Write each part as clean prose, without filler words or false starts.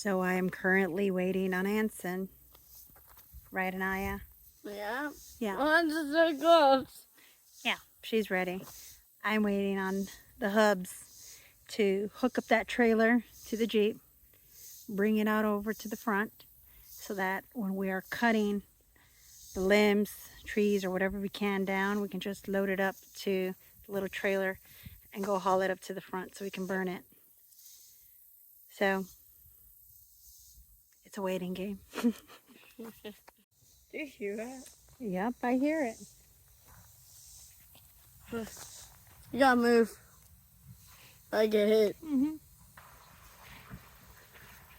So I am currently waiting on Anson. Right, Anaya? Yeah. Yeah. On the gloves. Yeah, she's ready. I'm waiting on the hubs to hook up that trailer to the Jeep, bring it out over to the front so that when we are cutting the limbs, trees, or whatever we can down, we can just load it up to the little trailer and go haul it up to the front so we can burn it. So it's a waiting game. Do you hear that? Yep, I hear it. You gotta move. I get hit. Mm-hmm.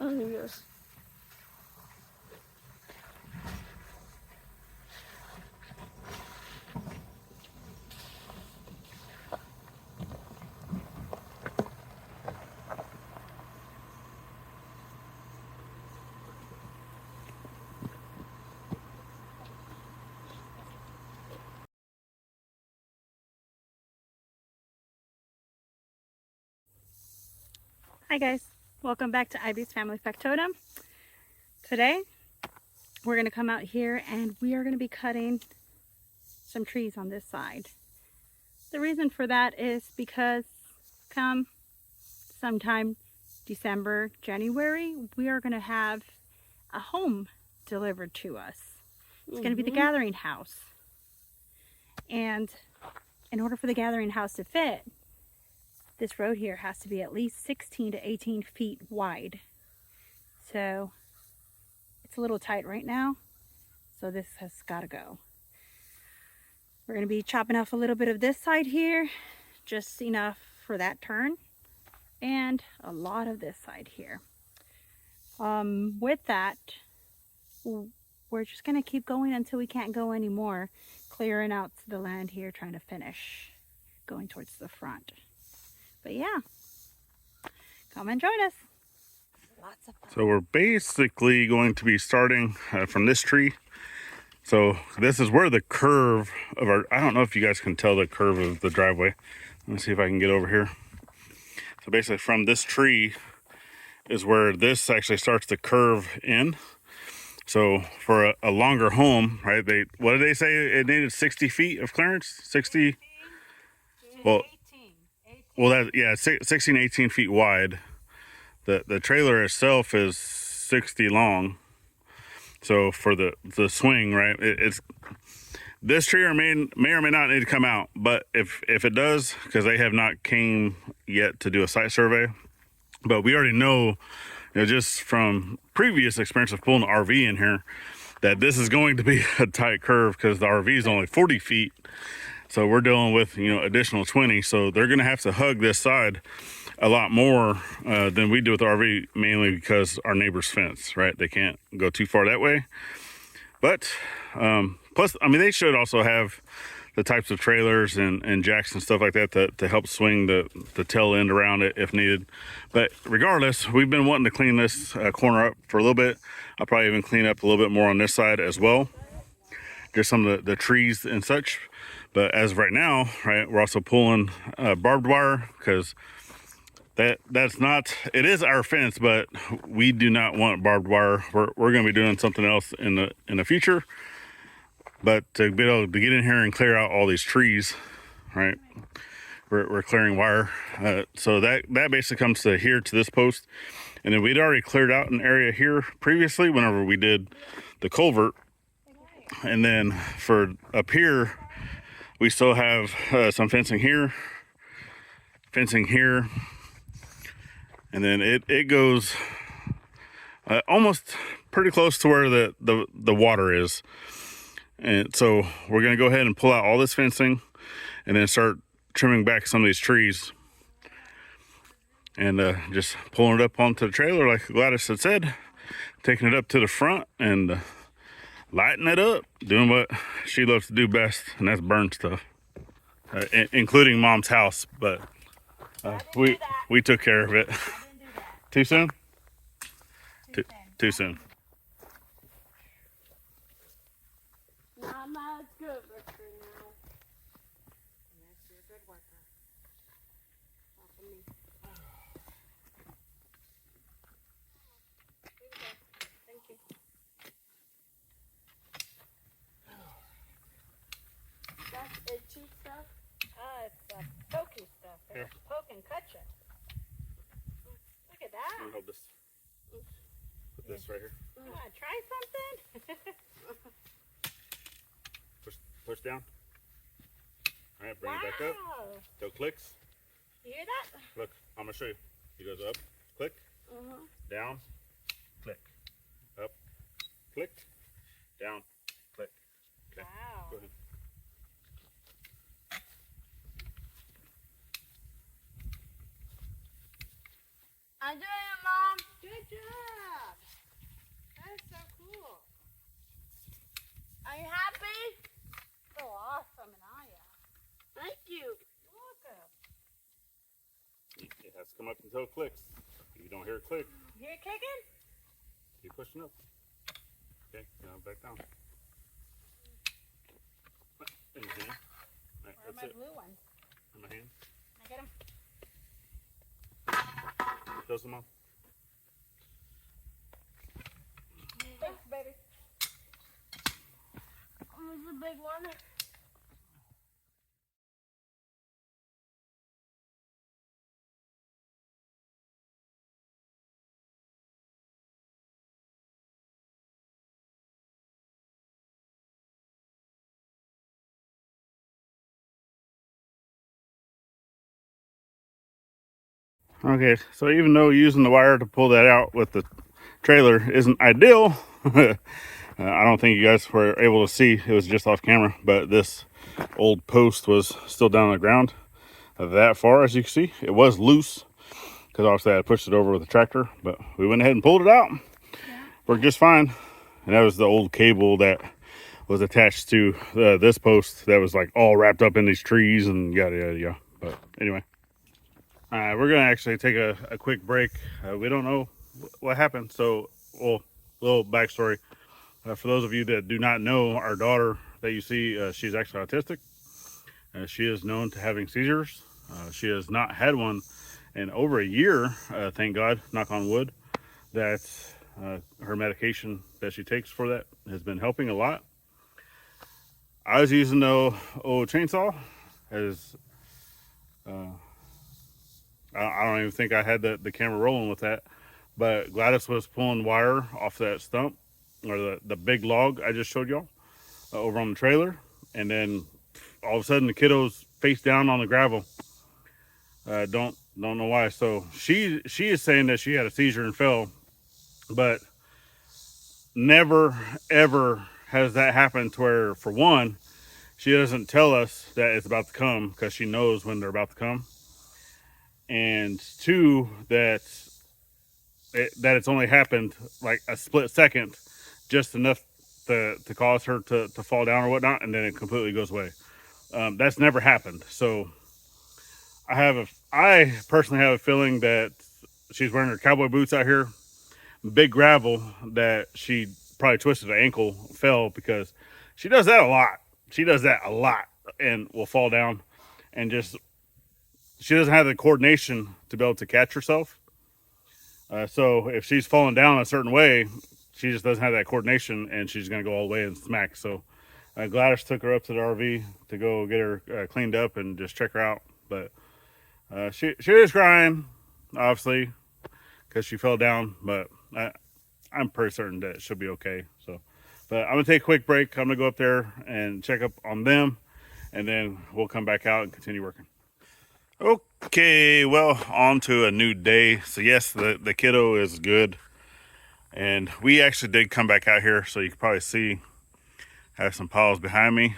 Oh, he goes. Hi guys, welcome back to Ivy's Family Factotum. Today we're going to come out here and we are going to be cutting some trees on this side. The reason for that is because come sometime December, January, we are going to have a home delivered to us. It's going to be the gathering house. And in order for the gathering house to fit, this road here has to be at least 16 to 18 feet wide. So it's a little tight right now. So this has got to go. We're going to be chopping off a little bit of this side here, just enough for that turn, and a lot of this side here. With that, we're just going to keep going until we can't go anymore, clearing out the land here, trying to finish going towards the front. But yeah, come and join us. Lots of fun. So we're basically going to be starting from this tree. So this is where the curve of our, I don't know if you guys can tell the curve of the driveway. Let me see if I can get over here. So basically from this tree is where this actually starts to curve in. So for a longer home, right, what did they say? It needed 60 feet of clearance? 60? Well, 18. well, that, yeah, 16, 18 feet wide. The trailer itself is 60 long. So for the swing, right, it's this tree may or may not need to come out. But if it does, because they have not came yet to do a site survey, but we already know, just from previous experience of pulling the RV in here, that this is going to be a tight curve because the RV is only 40 feet. So we're dealing with, additional 20. So they're going to have to hug this side a lot more than we do with the RV, mainly because our neighbor's fence, right? They can't go too far that way. But plus, I mean, they should also have the types of trailers and jacks and stuff like that to help swing the tail end around it if needed. But regardless, we've been wanting to clean this corner up for a little bit. I'll probably even clean up a little bit more on this side as well. Just some of the trees and such. But as of right now, right, we're also pulling barbed wire because that's not, it is our fence, but we do not want barbed wire. We're going to be doing something else in the future. But to be able to get in here and clear out all these trees, right, we're clearing wire. So that basically comes to here to this post. And then we'd already cleared out an area here previously whenever we did the culvert. And then for up here, we still have some fencing here, and then it goes almost pretty close to where the water is. And so we're going to go ahead and pull out all this fencing and then start trimming back some of these trees and just pulling it up onto the trailer like Gladys had said, taking it up to the front and lighting it up, doing what she loves to do best, and that's burn stuff, including Mom's house. But we took care of it. Too soon? Too soon. Not as good worker now. Yes, you're a good worker. Not for me. hold this. Put this right here. Try something. Push down. All right, bring it back up. So clicks. You hear that? Look, I'm gonna show you. He goes up, click, down, click, up, click, down, click. Okay. Wow. Go ahead. I did it, Mom. Good job. That is so cool. Are you happy? So awesome, and I am. Thank you. You're welcome. It has to come up until it clicks. If you don't hear it click, You hear it kicking? keep pushing up. Okay, now back down. In your hand. All right, Where are that's my it. blue ones? In my hand. I get them. Close them on. Thanks, baby. Where's the big one? Okay, so even though using the wire to pull that out with the trailer isn't ideal, I don't think you guys were able to see, it was just off camera, but this old post was still down on the ground that far. As you can see, it was loose because obviously I pushed it over with the tractor, but we went ahead and pulled it out. Worked just fine. And that was the old cable that was attached to this post that was like all wrapped up in these trees and yada yada yada. But anyway, we're gonna actually take a quick break. We don't know what happened, so well, little backstory. For those of you that do not know, our daughter that you see, she's actually autistic. She is known to having seizures. She has not had one in over a year, thank God, knock on wood, that her medication that she takes for that has been helping a lot. I was using the old chainsaw as I don't even think I had the camera rolling with that, but Gladys was pulling wire off that stump or the big log I just showed y'all over on the trailer, and then all of a sudden the kiddo's face down on the gravel. Don't know why. So she is saying that she had a seizure and fell, but never ever has that happened to where, for one, she doesn't tell us that it's about to come because she knows when they're about to come, and two, that it's only happened like a split second, just enough to cause her to fall down or whatnot, and then it completely goes away. That's never happened. So I personally have a feeling that she's wearing her cowboy boots out here, big gravel, that she probably twisted her ankle, fell, because she does that a lot. She does that a lot and will fall down, and just, she doesn't have the coordination to be able to catch herself. So if she's falling down a certain way, she just doesn't have that coordination, and she's going to go all the way and smack. So Gladys took her up to the RV to go get her cleaned up and just check her out. But she is crying, obviously, because she fell down. But I'm pretty certain that she'll be okay. So, but I'm going to take a quick break. I'm going to go up there and check up on them, and then we'll come back out and continue working. Okay, well, on to a new day. So yes, the kiddo is good, and we actually did come back out here, so you can probably see I have some piles behind me,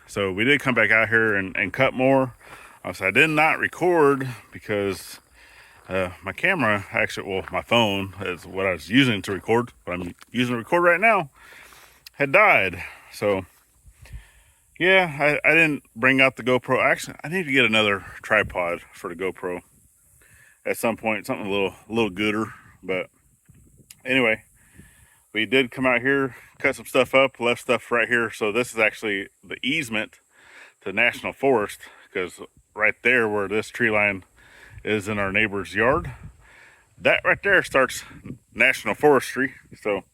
so we did come back out here and cut more. So I did not record because my camera, actually, well, my phone is what I was using to record, but I'm using to record right now, had died. So yeah, I didn't bring out the GoPro. Actually, I need to get another tripod for the GoPro at some point, something a little gooder. But anyway, we did come out here, cut some stuff up, left stuff right here. So this is actually the easement to National Forest, because right there where this tree line is in our neighbor's yard, that right there starts National Forestry. So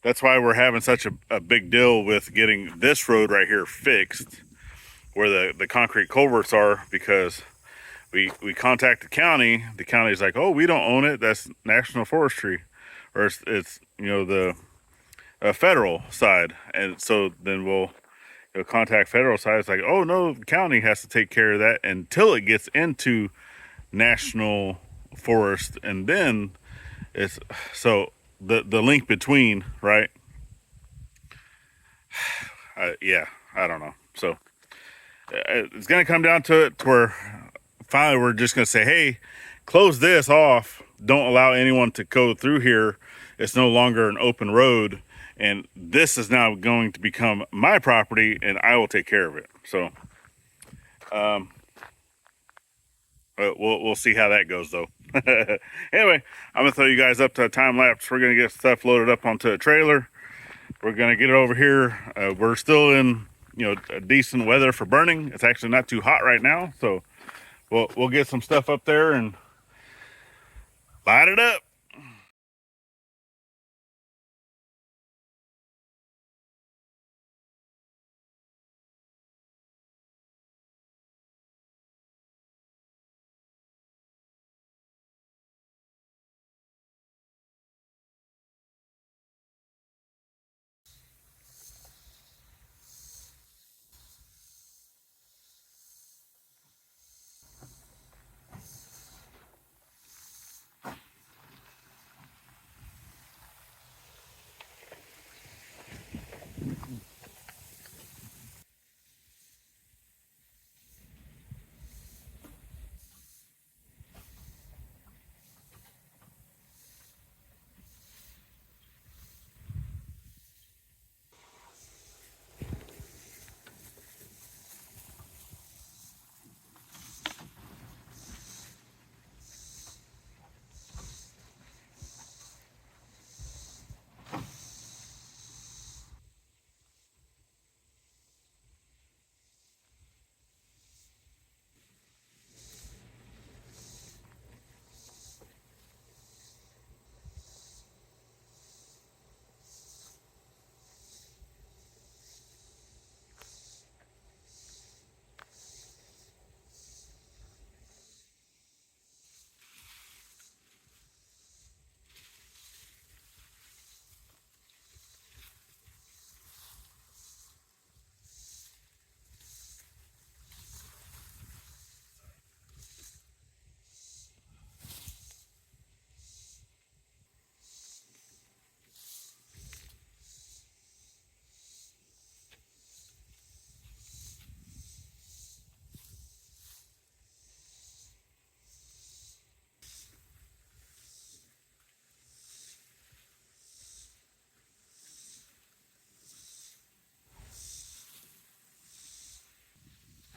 that's why we're having such a big deal with getting this road right here fixed, where the concrete culverts are, because we contact the county. The county's like, oh, we don't own it. That's national forestry, or it's you know, the federal side. And so then we'll contact federal side. It's like, oh no, the county has to take care of that until it gets into national forest, and then it's so the link between, right? Yeah, I don't know. So it's gonna come down to it to where finally we're just gonna say, hey, close this off. Don't allow anyone to go through here. It's no longer an open road, and this is now going to become my property, and I will take care of it. So we'll see how that goes, though. Anyway, I'm gonna throw you guys up to a time lapse. We're gonna get stuff loaded up onto a trailer. We're gonna get it over here. We're still in, a decent weather for burning. It's actually not too hot right now, so we'll get some stuff up there and light it up.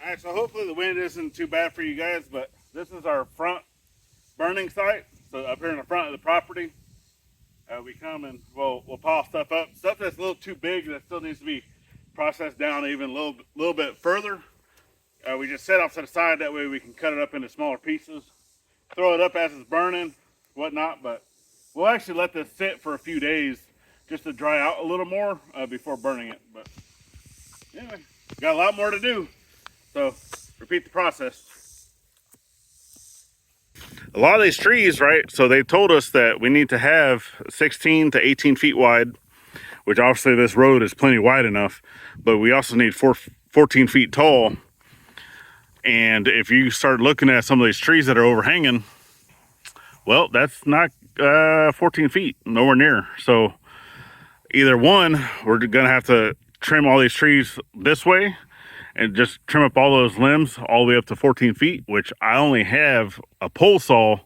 All right, so hopefully the wind isn't too bad for you guys, but this is our front burning site. So up here in the front of the property, we come and we'll pile stuff up. Stuff that's a little too big that still needs to be processed down even a little bit further. We just set off to the side, that way we can cut it up into smaller pieces, throw it up as it's burning, whatnot. But we'll actually let this sit for a few days just to dry out a little more before burning it. But anyway, got a lot more to do. So repeat the process. A lot of these trees, right? So they told us that we need to have 16 to 18 feet wide, which obviously this road is plenty wide enough, but we also need 14 feet tall. And if you start looking at some of these trees that are overhanging, well, that's not 14 feet, nowhere near. So either one, we're gonna have to trim all these trees this way and just trim up all those limbs all the way up to 14 feet, which I only have a pole saw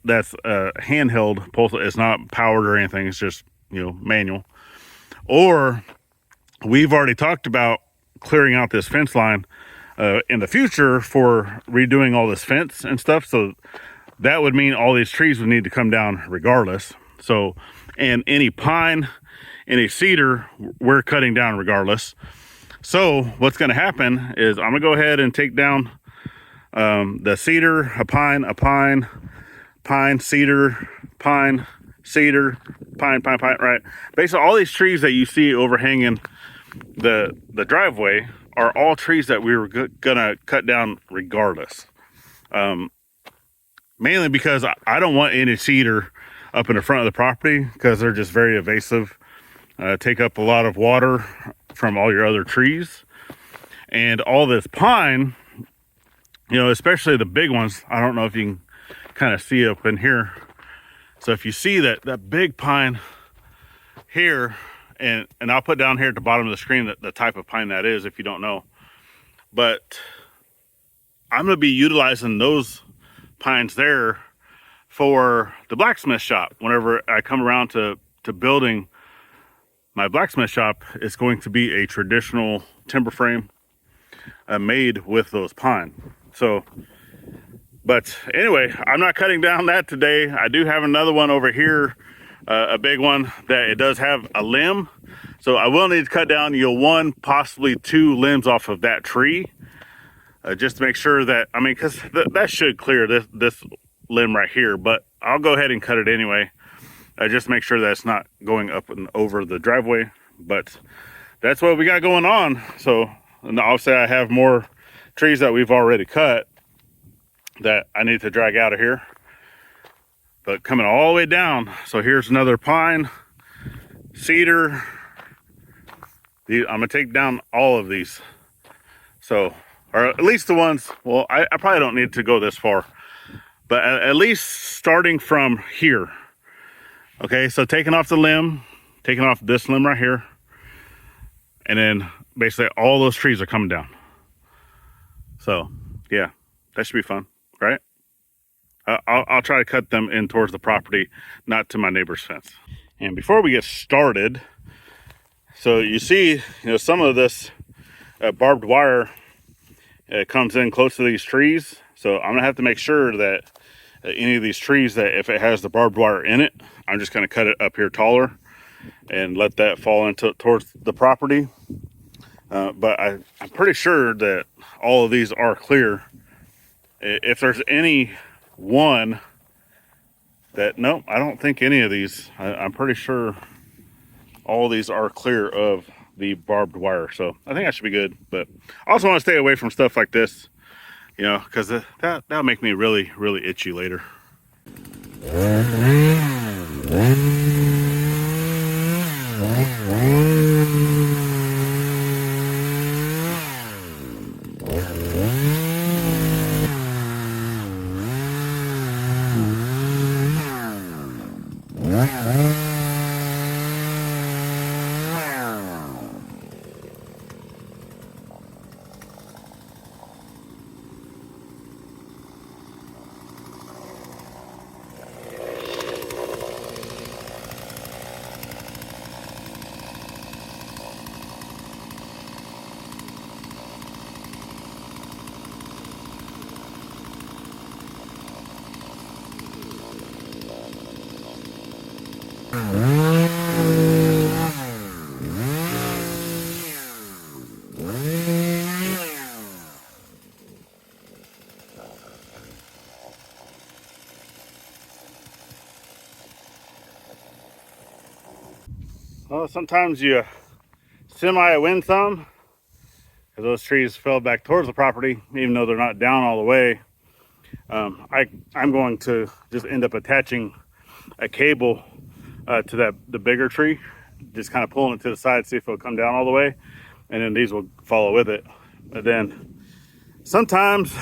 that's a handheld pole saw. It's not powered or anything. It's just, manual. Or we've already talked about clearing out this fence line in the future for redoing all this fence and stuff. So that would mean all these trees would need to come down regardless. So, and any pine, any cedar, we're cutting down regardless. So what's going to happen is I'm going to go ahead and take down the cedar, a pine, cedar, pine, cedar, pine, right? Basically all these trees that you see overhanging the driveway are all trees that we were going to cut down regardless. Mainly because I don't want any cedar up in the front of the property because they're just very invasive. Take up a lot of water from all your other trees. And all this pine, you know, especially the big ones. I don't know if you can kind of see up in here. So if you see that big pine here, and I'll put down here at the bottom of the screen the type of pine that is if you don't know. But I'm going to be utilizing those pines there for the blacksmith shop. Whenever I come around to building my blacksmith shop, it's going to be a traditional timber frame made with those pine. So, but anyway, I'm not cutting down that today. I do have another one over here, a big one that it does have a limb. So I will need to cut down, you know, 1, possibly 2 limbs off of that tree. Just to make sure that, I mean, because that should clear this limb right here, but I'll go ahead and cut it anyway. Just make sure that it's not going up and over the driveway. But that's what we got going on. So, and obviously I have more trees that we've already cut that I need to drag out of here. But coming all the way down. So here's another pine, cedar. I'm gonna take down all of these. So, or at least the ones, well, I probably don't need to go this far, but at least starting from here. Okay, so taking off the limb, taking off this limb right here, and then basically all those trees are coming down. So yeah, that should be fun, right? I'll try to cut them in towards the property, not to my neighbor's fence. And before we get started, so you see, you know, some of this barbed wire comes in close to these trees. So I'm gonna have to make sure that any of these trees, that if it has the barbed wire in it, I'm just gonna cut it up here taller and let that fall into towards the property. But I'm pretty sure that all of these are clear. If there's any one that, no, I don't think any of these, I'm pretty sure all of these are clear of the barbed wire. So I think I should be good, but I also want to stay away from stuff like this, you know, because that'll make me really, really itchy later. Well, sometimes you semi-win some, because those trees fell back towards the property, even though they're not down all the way. I'm going to just end up attaching a cable to the bigger tree, just kind of pulling it to the side, see if it'll come down all the way, and then these will follow with it. But then sometimes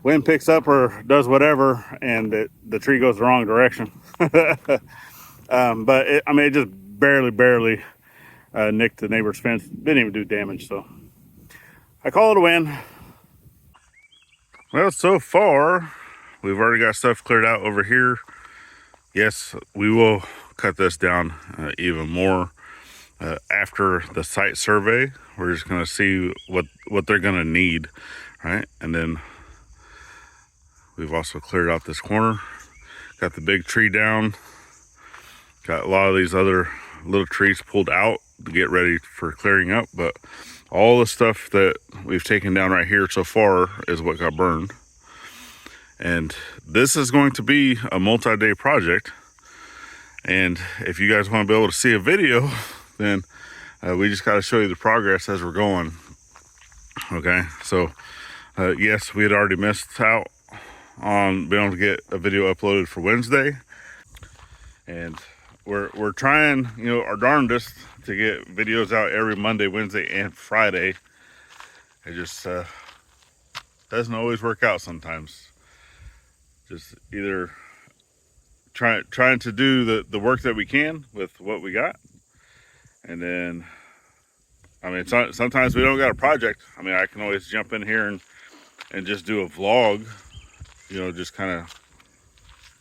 wind picks up or does whatever, and the tree goes the wrong direction. But it just barely nicked the neighbor's fence. Didn't even do damage, so I call it a win. Well, so far we've already got stuff cleared out over here. Yes, we will cut this down even more after the site survey. We're just going to see what they're going to need, right? And then we've also cleared out this corner. Got the big tree down. Got a lot of these other little trees pulled out to get ready for clearing up, but all the stuff that we've taken down right here so far is what got burned. And this is going to be a multi-day project. And if you guys want to be able to see a video, then we just got to show you the progress as we're going. Okay, so Yes, we had already missed out on being able to get a video uploaded for Wednesday, and we're trying, you know, our darndest to get videos out every Monday, Wednesday, and Friday. It just doesn't always work out sometimes. Just either trying to do the work that we can with what we got, and then I mean, sometimes we don't got a project. I mean, I can always jump in here and just do a vlog, you know, just kind of,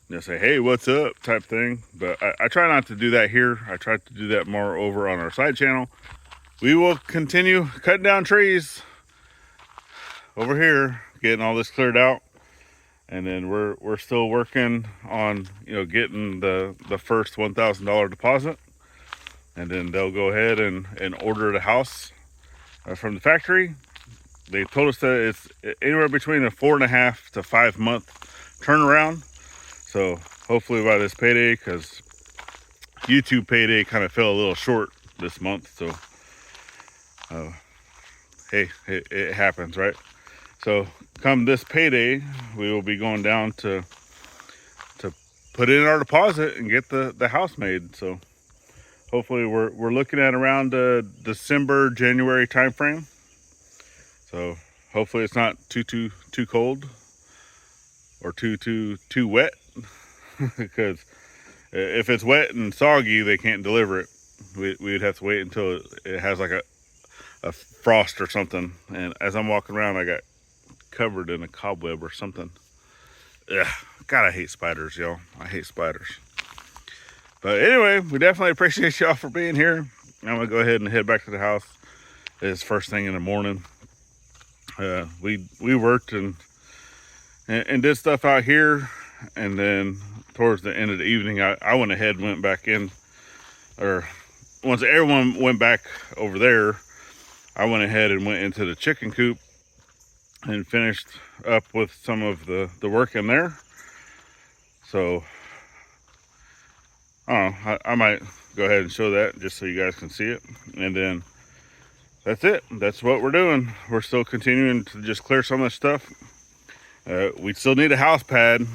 you know, say, hey, what's up type thing. But I try not to do that here. I try to do that more over on our side channel. We will continue cutting down trees over here, getting all this cleared out. And then we're still working on, you know, getting the first $1,000 deposit. And then they'll go ahead and order the house from the factory. They told us that it's anywhere between a 4.5 to 5 month turnaround. So hopefully by this payday, because YouTube payday kind of fell a little short this month. So hey, it happens, right? So come this payday, we will be going down to put in our deposit and get the house made. So hopefully we're looking at around December, January time frame. So hopefully it's not too cold or too wet, because if it's wet and soggy, they can't deliver it. We'd have to wait until it has like a frost or something. And as I'm walking around, I got covered in a cobweb or something. Ugh, God, I hate spiders, y'all. I hate spiders. But anyway, we definitely appreciate y'all for being here. I'm gonna go ahead and head back to the house. It's first thing in the morning. We worked and did stuff out here, and then towards the end of the evening, I went ahead and went back in, or once everyone went back over there, I went ahead and went into the chicken coop and finished up with some of the work in there. So I might go ahead and show that just so you guys can see it. And then that's it. That's what we're doing. We're still continuing to just clear some of the stuff. We still need a house pad.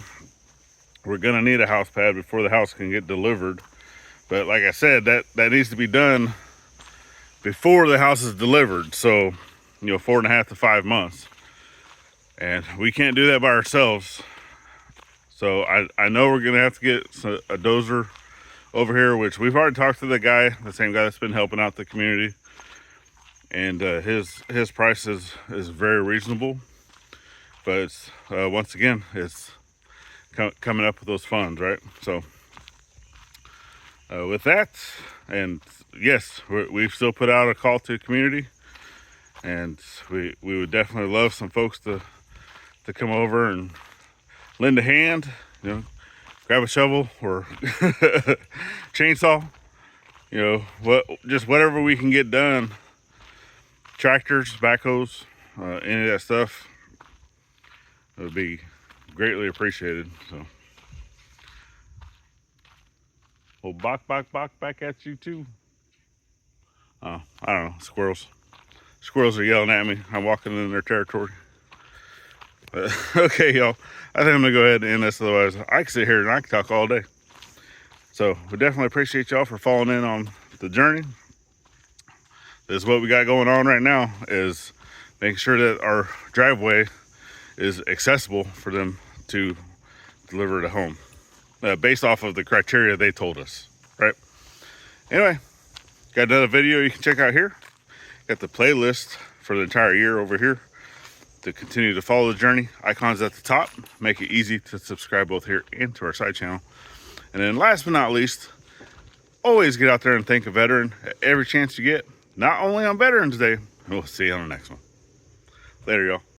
We're gonna need a house pad before the house can get delivered. But like I said, that needs to be done before the house is delivered. So, you know, 4.5 to 5 months. And we can't do that by ourselves. So I know we're gonna have to get a dozer over here, which we've already talked to the same guy that's been helping out the community. And his price is very reasonable. But it's, once again, it's coming up with those funds, right? So with that, and yes, we've still put out a call to the community, and we would definitely love some folks to come over and lend a hand, you know, grab a shovel or chainsaw, you know, just whatever we can get done. Tractors, backhoes, any of that stuff, it would be greatly appreciated. So, well, bok back at you too. I don't know, squirrels are yelling at me. I'm walking in their territory. But okay, y'all, I think I'm gonna go ahead and end this, otherwise I can sit here and I can talk all day. So we definitely appreciate y'all for following in on the journey. This is what we got going on right now, is making sure that our driveway is accessible for them to deliver to home, based off of the criteria they told us, right? Anyway, got another video you can check out here. Got the playlist for the entire year over here to continue to follow the journey. Icons at the top make it easy to subscribe both here and to our side channel. And then last but not least, always get out there and thank a veteran every chance you get, not only on Veterans Day. We'll see you on the next one. Later, y'all.